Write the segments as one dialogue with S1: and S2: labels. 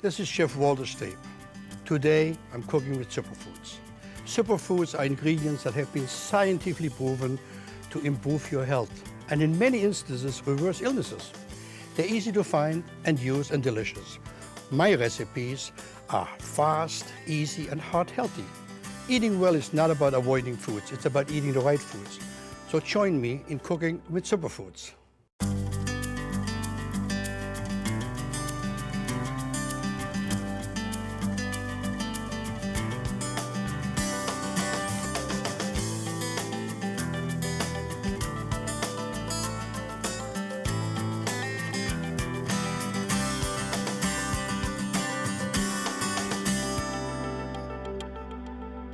S1: This is Chef Walter Staib. Today I'm cooking with superfoods. Superfoods are ingredients that have been scientifically proven to improve your health and in many instances reverse illnesses. They're easy to find and use and delicious. My recipes are fast, easy and heart healthy. Eating well is not about avoiding foods, it's about eating the right foods. So join me in cooking with superfoods.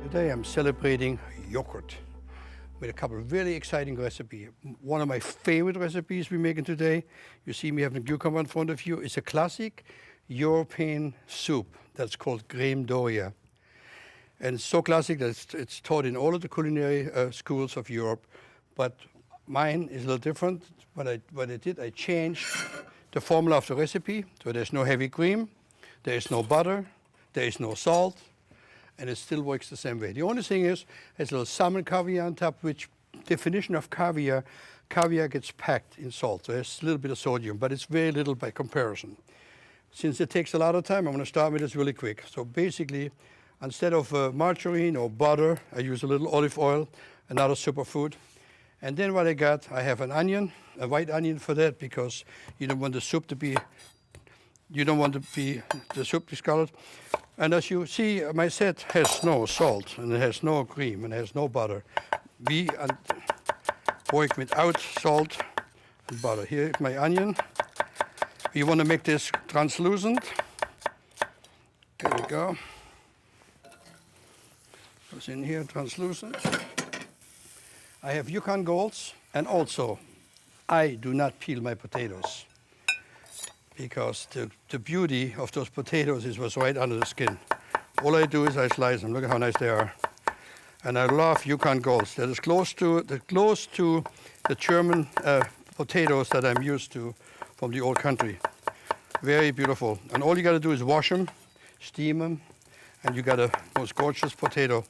S1: Today I'm celebrating yogurt with a couple of really exciting recipes. One of my favorite recipes we're making today, you see me having a cucumber in front of you, is a classic European soup that's called crème d'Orient. And it's so classic that it's taught in all of the culinary schools of Europe, but mine is a little different. What I did, I changed the formula of the recipe, so there's no heavy cream, there is no butter, there is no salt, and it still works the same way. The only thing is, there's a little salmon caviar on top, which definition of caviar gets packed in salt. So there's a little bit of sodium, but it's very little by comparison. Since it takes a lot of time, I'm gonna start with this really quick. So basically, instead of margarine or butter, I use a little olive oil, another superfood. And then what I have an onion, a white onion for that, because you don't want the soup to be discolored. And as you see, my set has no salt, and it has no cream, and it has no butter. We work without salt and butter. Here is my onion. We want to make this translucent. There we go. Goes in here, translucent. I have Yukon Golds, and also, I do not peel my potatoes, because the beauty of those potatoes is what's right under the skin. All I do is I slice them. Look at how nice they are. And I love Yukon Golds. That is close to the German potatoes that I'm used to from the old country. Very beautiful. And all you got to do is wash them, steam them, and you got a most gorgeous potato.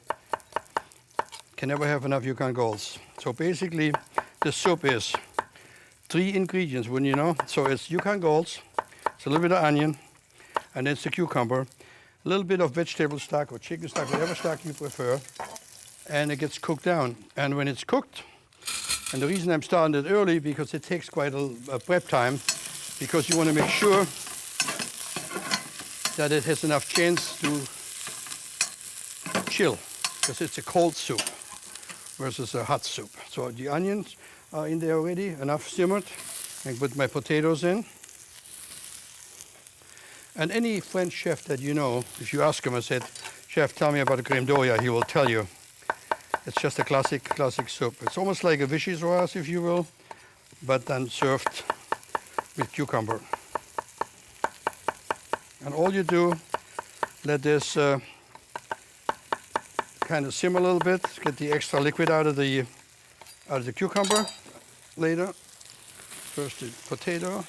S1: Can never have enough Yukon Golds. So basically, the soup is 3 ingredients, wouldn't you know? So it's Yukon Golds, it's a little bit of onion, and it's the cucumber, a little bit of vegetable stock or chicken stock, whatever stock you prefer, and it gets cooked down. And when it's cooked, and the reason I'm starting it early, because it takes quite a prep time, because you want to make sure that it has enough chance to chill, because it's a cold soup versus a hot soup. So the onions are in there already, enough simmered. I put my potatoes in. And any French chef that you know, if you ask him and said, "Chef, tell me about the crème d'Orient," he will tell you. It's just a classic soup. It's almost like a vichyssoise, if you will, but then served with cucumber. And all you do, let this kind of simmer a little bit, get the extra liquid out of the cucumber later. First the potato,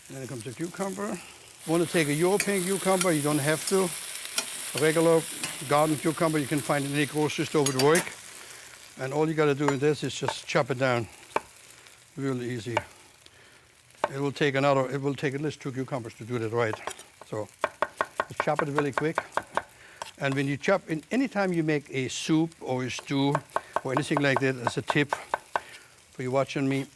S1: then comes the cucumber. You want to take a European cucumber, you don't have to. A regular garden cucumber you can find in any grocery store would work. And all you got to do in this is just chop it down. Really easy. It will take at least 2 cucumbers to do that right. So just chop it really quick. And when you chop, anytime you make a soup or a stew or anything like that, as a tip for you watching me,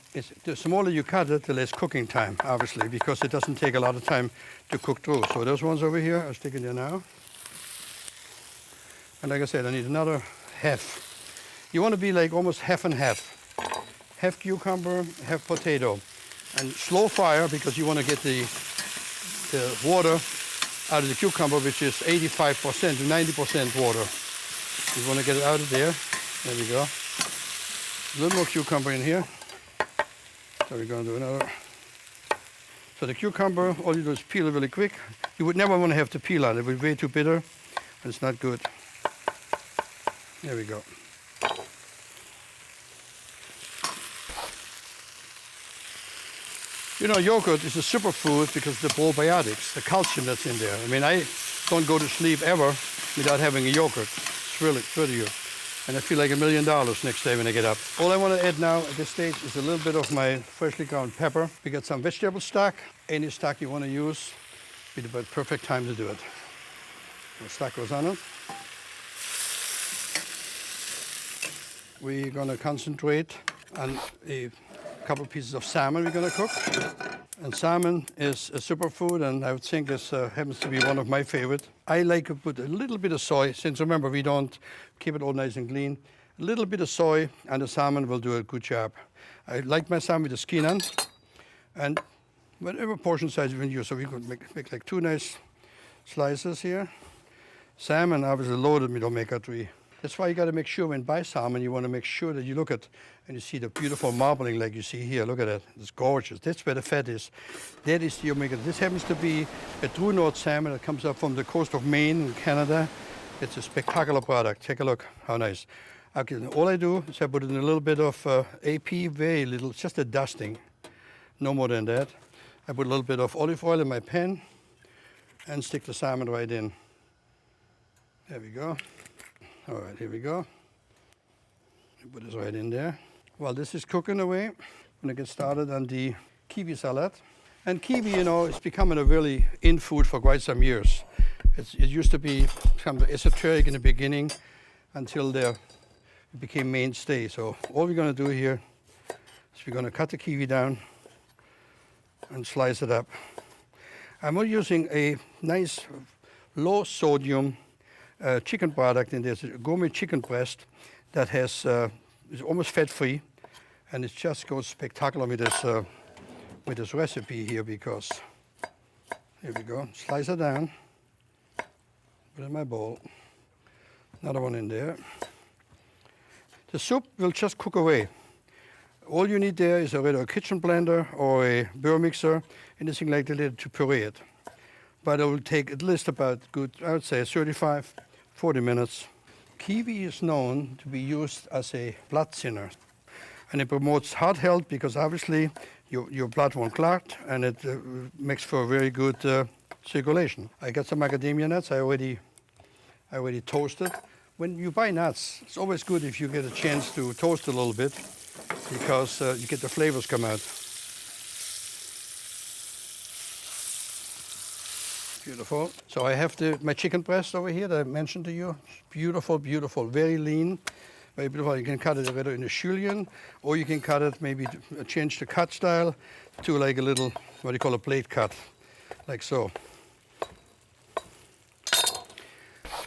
S1: the smaller you cut it, the less cooking time, obviously, because it doesn't take a lot of time to cook through. So those ones over here, I'll stick in there now. And like I said, I need another half. You want to be like almost half and half. Half cucumber, half potato. And slow fire, because you want to get the water out of the cucumber, which is 85% to 90% water. You want to get it out of there. There we go. A little more cucumber in here. So we're going to do another. So the cucumber, all you do is peel it really quick. You would never want to have to peel on it. It would be way too bitter, and it's not good. There we go. You know, yogurt is a superfood because of the probiotics, the calcium that's in there. I mean, I don't go to sleep ever without having a yogurt. It's really good. And I feel like $1 million next day when I get up. All I want to add now at this stage is a little bit of my freshly ground pepper. We got some vegetable stock. Any stock you want to use, be the perfect time to do it. The stock goes on it. We're going to concentrate on a couple pieces of salmon we're going to cook. And salmon is a superfood, and I would think this happens to be one of my favorite. I like to put a little bit of soy, since remember we don't keep it all nice and clean. A little bit of soy and the salmon will do a good job. I like my salmon with the skin on, and whatever portion size you can use. So we could make like 2 nice slices here. Salmon obviously loaded with omega-3. That's why you got to make sure when you buy salmon, you want to make sure that you look at and you see the beautiful marbling like you see here. Look at that. It's gorgeous. That's where the fat is. That is the omega. This happens to be a true North salmon that comes up from the coast of Maine in Canada. It's a spectacular product. Take a look. How nice. Okay, all I do is I put in a little bit of AP, very little, just a dusting. No more than that. I put a little bit of olive oil in my pan and stick the salmon right in. There we go. All right, here we go. Put this right in there. While this is cooking away, I'm gonna get started on the kiwi salad. And kiwi, you know, is becoming a really in food for quite some years. It used to be kind of esoteric in the beginning until it became mainstay. So all we're gonna do here is we're gonna cut the kiwi down and slice it up. I'm using a nice low sodium chicken product in this, a gourmet chicken breast that has is almost fat-free, and it just goes spectacular with this recipe here because here we go. Slice it down, put it in my bowl. Another one in there. The soup will just cook away. All you need there is either a kitchen blender or a burr mixer, anything like that to puree it. But it will take at least about I would say 35, 40 minutes. Kiwi is known to be used as a blood thinner, and it promotes heart health because obviously your blood won't clot, and it makes for a very good circulation. I got some macadamia nuts. I already toasted. When you buy nuts, it's always good if you get a chance to toast a little bit because you get the flavors come out. Beautiful. So I have my chicken breast over here that I mentioned to you. Beautiful, beautiful, very lean, very beautiful. You can cut it either in a julienne, or you can cut it, maybe change the cut style to like a little, what do you call a plate cut, like so.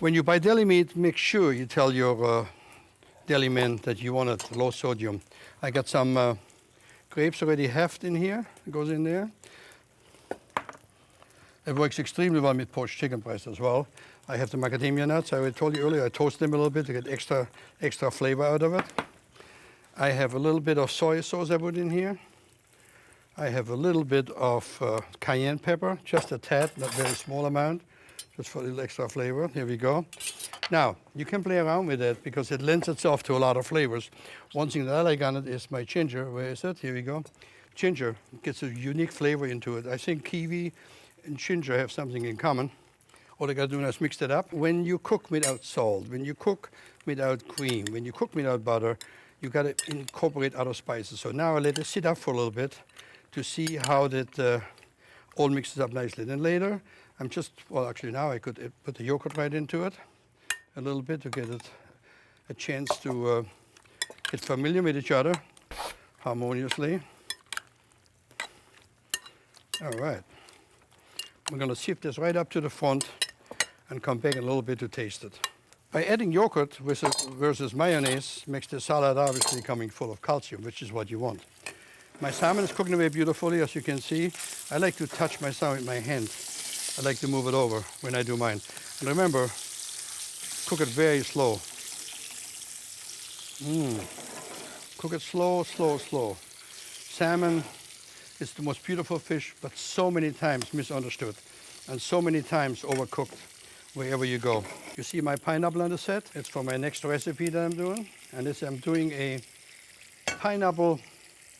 S1: When you buy deli meat, make sure you tell your deli man that you want it low sodium. I got some grapes already halved in here. It goes in there. It works extremely well with poached chicken breast as well. I have the macadamia nuts. I already told you earlier, I toast them a little bit to get extra flavor out of it. I have a little bit of soy sauce I put in here. I have a little bit of cayenne pepper, just a tad, not very small amount, just for a little extra flavor. Here we go. Now, you can play around with it because it lends itself to a lot of flavors. One thing that I like on it is my ginger. Where is it? Here we go. Ginger gets a unique flavor into it. I think kiwi and ginger have something in common. All I got to do is mix it up. When you cook without salt, when you cook without cream, when you cook without butter, you got to incorporate other spices. So now I let it sit up for a little bit to see how that all mixes up nicely. Then later, now I could put the yogurt right into it a little bit to get it a chance to get familiar with each other harmoniously. All right. We're going to sift this right up to the front and come back in a little bit to taste it. By adding yogurt versus mayonnaise makes the salad obviously coming full of calcium, which is what you want. My salmon is cooking away beautifully, as you can see. I like to touch my salmon with my hand. I like to move it over when I do mine. And remember, cook it very slow. Cook it slow, slow, slow. Salmon is the most beautiful fish, but so many times misunderstood and so many times overcooked wherever you go. You see my pineapple on the set? It's for my next recipe that I'm doing. And I'm doing a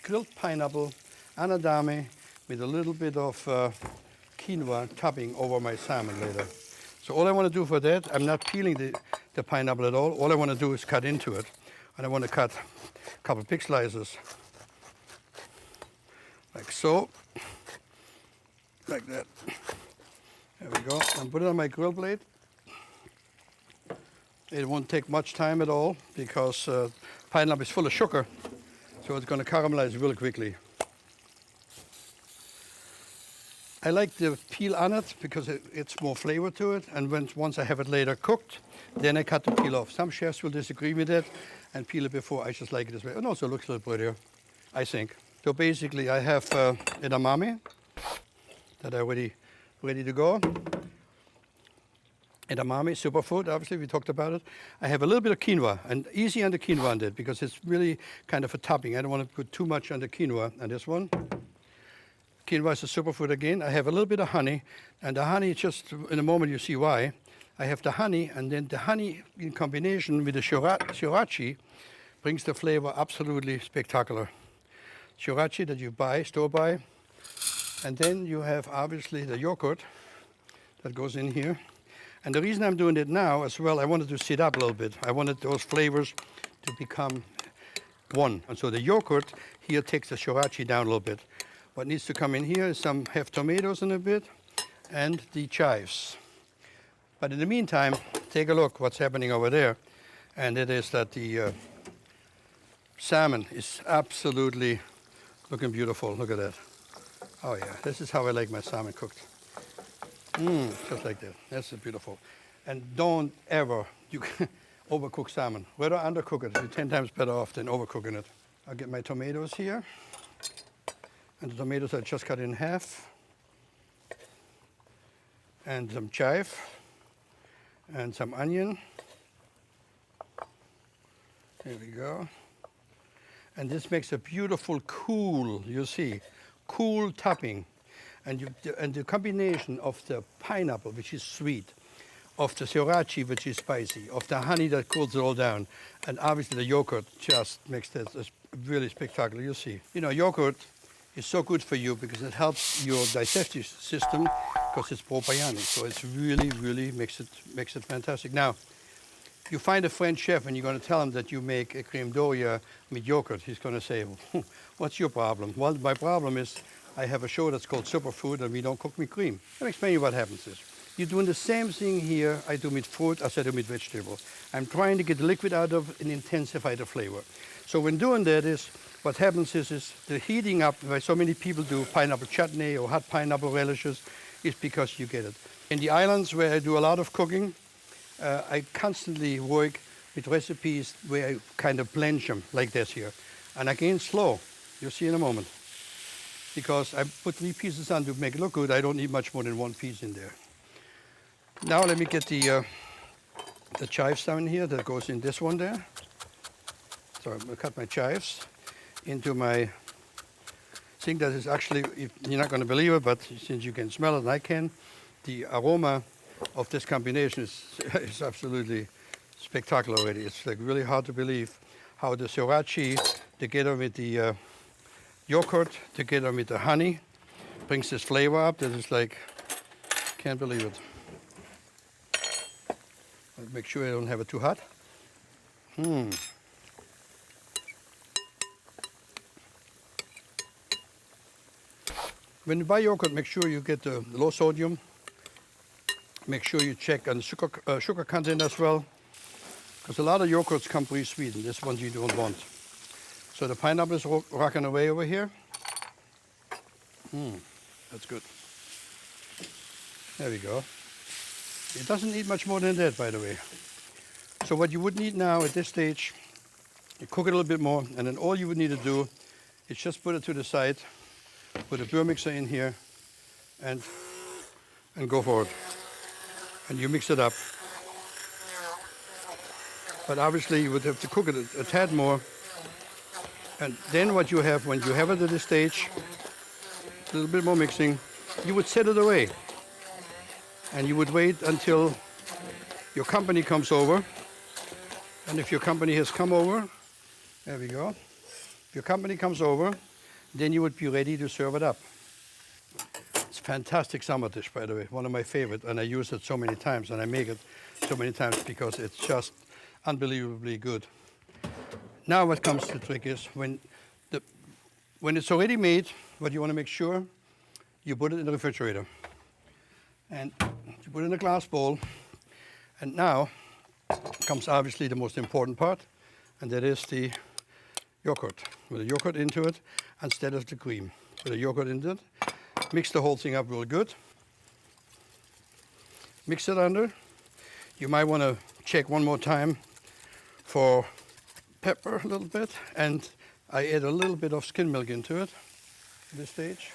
S1: grilled pineapple anadame with a little bit of quinoa topping over my salmon later. So all I want to do for that, I'm not peeling the pineapple at all. All I want to do is cut into it. And I want to cut a couple big slices, like so, like that. There we go. And put it on my grill plate. It won't take much time at all because pineapple is full of sugar, so it's going to caramelize really quickly. I like the peel on it because it's more flavor to it, and once I have it later cooked, then I cut the peel off. Some chefs will disagree with that and peel it before. I just like it this way. And also it looks a little prettier, I think. So basically I have edamame that are ready to go. Edamame, superfood, obviously, we talked about it. I have a little bit of quinoa, and easy on the quinoa on that because it's really kind of a topping. I don't want to put too much on the quinoa on this one. Quinoa is a superfood again. I have a little bit of honey, and the honey, just in a moment you see why. I have the honey, and then the honey in combination with the sriracha brings the flavor absolutely spectacular. Sriracha that you buy, store-buy, and then you have obviously the yogurt that goes in here. And the reason I'm doing it now as well, I wanted to sit up a little bit. I wanted those flavors to become one. And so the yogurt here takes the sriracha down a little bit. What needs to come in here is some half tomatoes in a bit and the chives. But in the meantime, take a look what's happening over there. And it is that the salmon is absolutely looking beautiful. Look at that. Oh yeah, this is how I like my salmon cooked. Just like that. That's beautiful. And don't ever overcook salmon. Rather undercook it. You're 10 times better off than overcooking it. I'll get my tomatoes here. And the tomatoes I just cut in half. And some chive. And some onion. There we go. And this makes a beautiful cool, you see, cool topping. And the combination of the pineapple, which is sweet, of the sriracha, which is spicy, of the honey that cools it all down, and obviously the yogurt just makes this really spectacular. You see, you know, yogurt is so good for you because it helps your digestive system because it's probiotic. So it's really makes it fantastic. Now, you find a French chef and you're going to tell him that you make a crème d'Orient with yogurt. He's going to say, "What's your problem?" Well, my problem is I have a show that's called Superfood and we don't cook with cream. Let me explain you what happens is. You're doing the same thing here I do with fruit as I do with vegetables. I'm trying to get the liquid out of and intensify the flavor. So when doing that is, what happens is the heating up, why so many people do pineapple chutney or hot pineapple relishes, is because you get it. In the islands where I do a lot of cooking, I constantly work with recipes where I kind of blanch them like this here. And again, slow. You'll see in a moment. Because I put 3 pieces on to make it look good. I don't need much more than 1 piece in there. Now let me get the chives down here. That goes in this one there. So I'm going to cut my chives into my thing that is actually, you're not going to believe it, but since you can smell it and I can, the aroma of this combination is absolutely spectacular already. It's like really hard to believe how the sriracha together with the yogurt together with the honey brings this flavor up that is like, can't believe it. I'll make sure I don't have it too hot. When you buy yogurt, make sure you get the low sodium. Make sure you check on the sugar content as well, because a lot of yogurts come pre-sweetened. This one you don't want. So the pineapple is rocking away over here. That's good. There we go. It doesn't need much more than that, by the way. So what you would need now at this stage, you cook it a little bit more, and then all you would need to do is just put it to the side, put a beurre mixer in here, and go for it. And you mix it up. But obviously you would have to cook it a tad more. And then what you have, when you have it at this stage, a little bit more mixing, you would set it away. And you would wait until your company comes over. And if your company has come over, there we go. If your company comes over, then you would be ready to serve it up. fantastic summer dish, by the way. One of my favorite, and I use it so many times, and I make it so many times because it's just unbelievably good. Now what comes to the trick is when it's already made, what you want to make sure, you put it in the refrigerator. And you put it in a glass bowl. And now comes obviously the most important part, and that is the yogurt. With the yogurt into it instead of the cream. With the yogurt into it. Mix the whole thing up real good. Mix it under. You might want to check one more time for pepper a little bit, and I add a little bit of skim milk into it at this stage.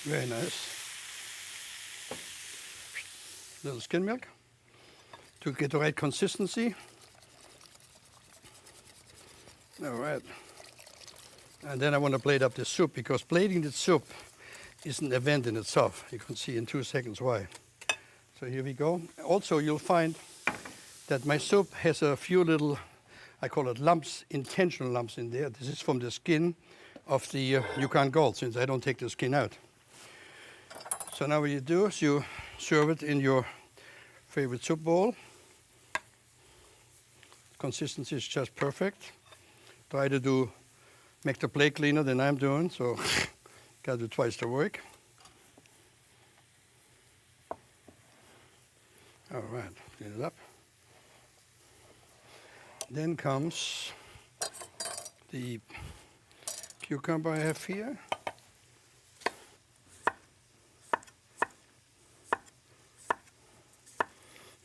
S1: Very nice. Little skim milk to get the right consistency. All right. And then I want to blade up the soup, because blading the soup is an event in itself. You can see in 2 seconds why. So here we go. Also, you'll find that my soup has a few little, I call it lumps, intentional lumps in there. This is from the skin of the Yukon Gold, since I don't take the skin out. So now what you do is you serve it in your favorite soup bowl. Consistency is just perfect. Try to make the plate cleaner than I'm doing, so gotta do twice the work. All right, clean it up. Then comes the cucumber I have here.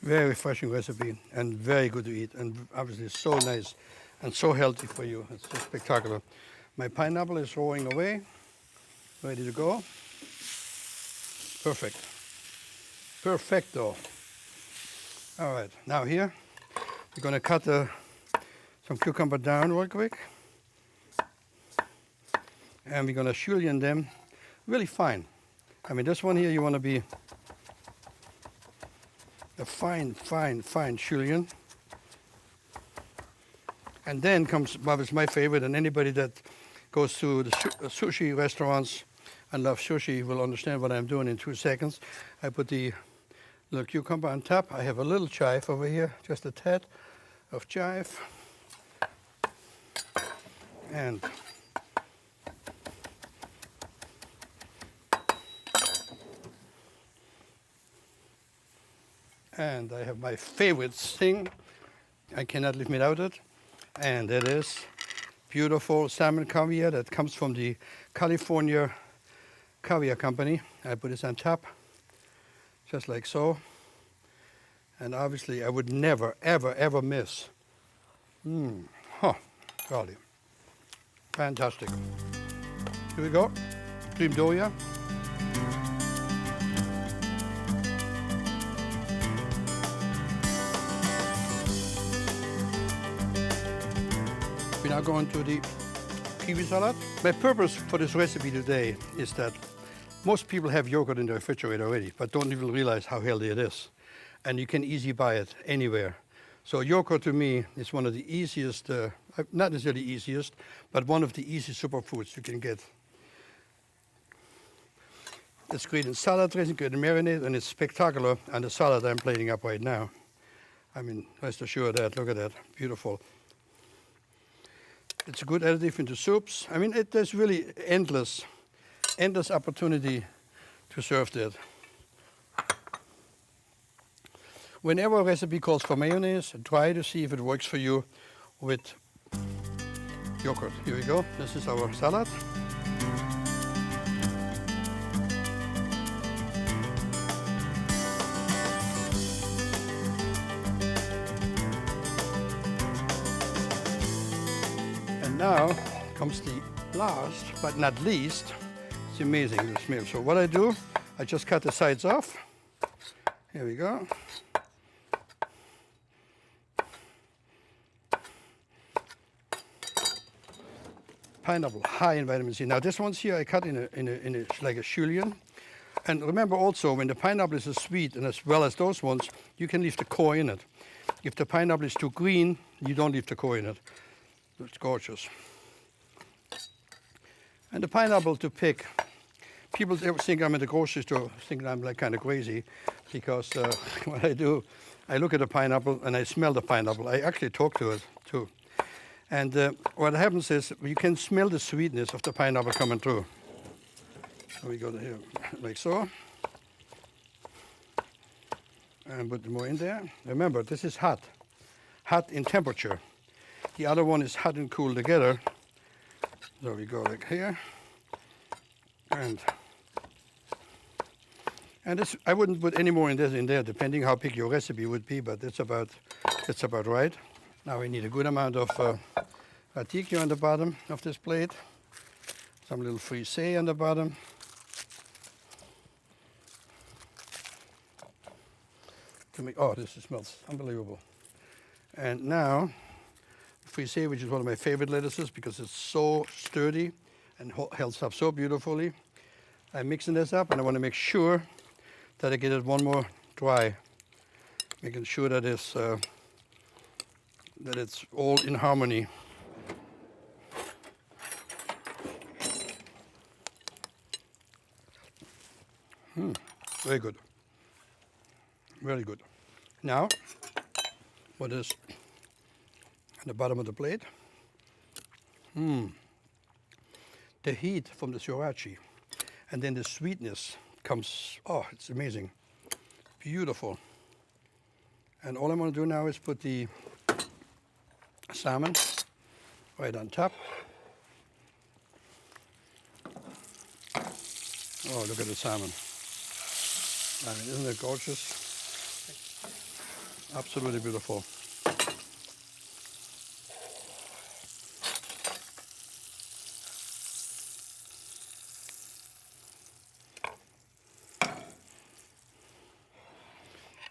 S1: Very refreshing recipe and very good to eat, and obviously so nice and so healthy for you. It's just spectacular. My pineapple is rolling away, ready to go. Perfect. Perfecto. All right, now here, we're gonna cut some cucumber down real quick. And we're gonna julienne them really fine. I mean, this one here, you wanna be a fine, fine, fine julienne. And then comes what is my favorite, and anybody that goes to the sushi restaurants and loves sushi will understand what I'm doing in 2 seconds. I put the little cucumber on top. I have a little chive over here, just a tad of chive. And I have my favorite thing. I cannot live without it. And that is beautiful salmon caviar that comes from the California Caviar Company. I put this on top, just like so. And obviously I would never, ever, ever miss. Golly. Fantastic. Here we go. Cream doya. We now go on to the kiwi salad. My purpose for this recipe today is that most people have yogurt in the refrigerator already, but don't even realize how healthy it is. And you can easily buy it anywhere. So yogurt to me is one of the easiest, not necessarily easiest, but one of the easiest superfoods you can get. It's great in salad dressing, great in marinade, and it's spectacular on the salad I'm plating up right now. I mean, rest assured that, look at that, beautiful. It's a good additive into soups. I mean, there's really endless opportunity to serve that. Whenever a recipe calls for mayonnaise, try to see if it works for you with yogurt. Here we go. This is our salad. And now comes the last but not least. It's amazing, the smell. So what I do, I just cut the sides off. Here we go. Pineapple, high in vitamin C. Now this one's here I cut in a like a julienne. And remember also, when the pineapple is sweet, and as well as those ones, you can leave the core in it. If the pineapple is too green, you don't leave the core in it. It's gorgeous. And the pineapple to pick. People think I'm at the grocery store, thinking I'm like kind of crazy, because what I do, I look at the pineapple and I smell the pineapple. I actually talk to it too. And what happens is you can smell the sweetness of the pineapple coming through. So we go here like so. And put more in there. Remember, this is hot in temperature. The other one is hot and cool together. So we go like here. And this, I wouldn't put any more in there, depending how big your recipe would be, but that's about right. Now we need a good amount of radicchio on the bottom of this plate. Some little frisee on the bottom. Oh, this smells unbelievable. And now, frisee, which is one of my favorite lettuces because it's so sturdy and holds up so beautifully. I'm mixing this up, and I want to make sure that I get it one more dry, making sure that it's all in harmony. Very good. Very good. Now, what is at the bottom of the plate? The heat from the sriracha, and then the sweetness comes. Oh, it's amazing. Beautiful. And all I'm going to do now is put the salmon right on top. Oh, look at the salmon. I mean, isn't it gorgeous? Absolutely beautiful.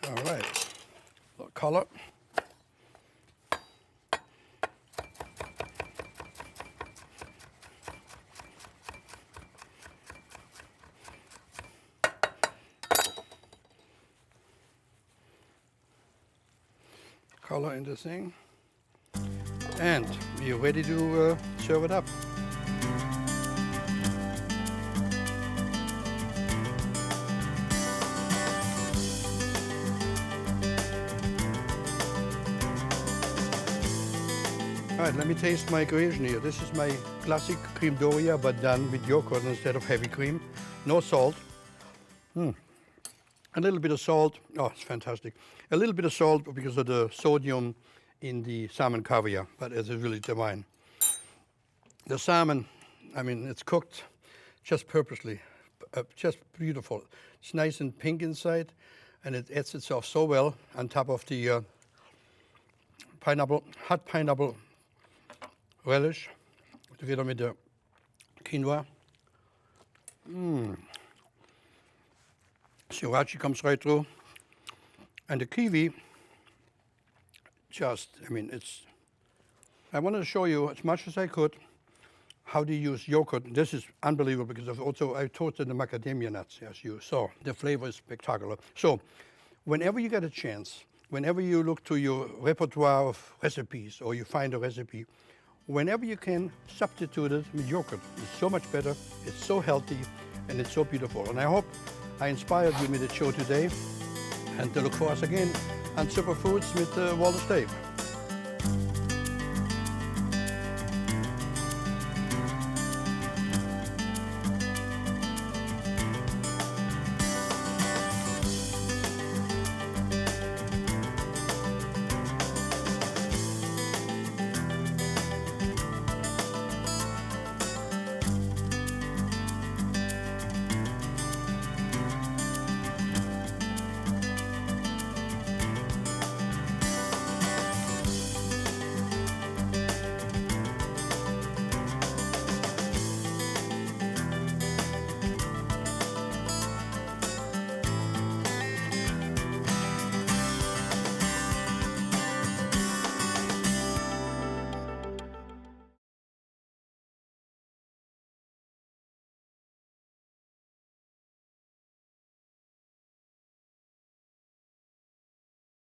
S1: All right, a little color. Color in this thing. And we're ready to serve it up. All right, let me taste my creation here. This is my classic cream doria, but done with yogurt instead of heavy cream. No salt. A little bit of salt. Oh, it's fantastic. A little bit of salt because of the sodium in the salmon caviar, but it's really divine. The salmon, I mean, it's cooked just purposely, just beautiful. It's nice and pink inside, and it adds itself so well on top of the hot pineapple relish, together with the quinoa. Sriracha comes right through. And the kiwi, I wanted to show you as much as I could how to use yogurt. This is unbelievable because I toasted the macadamia nuts, as you saw. The flavor is spectacular. So whenever you get a chance, whenever you look to your repertoire of recipes or you find a recipe, whenever you can substitute it with yogurt, it's so much better, it's so healthy, and it's so beautiful. And I hope I inspired you with the show today, and to look for us again on Superfoods with Walter Staib.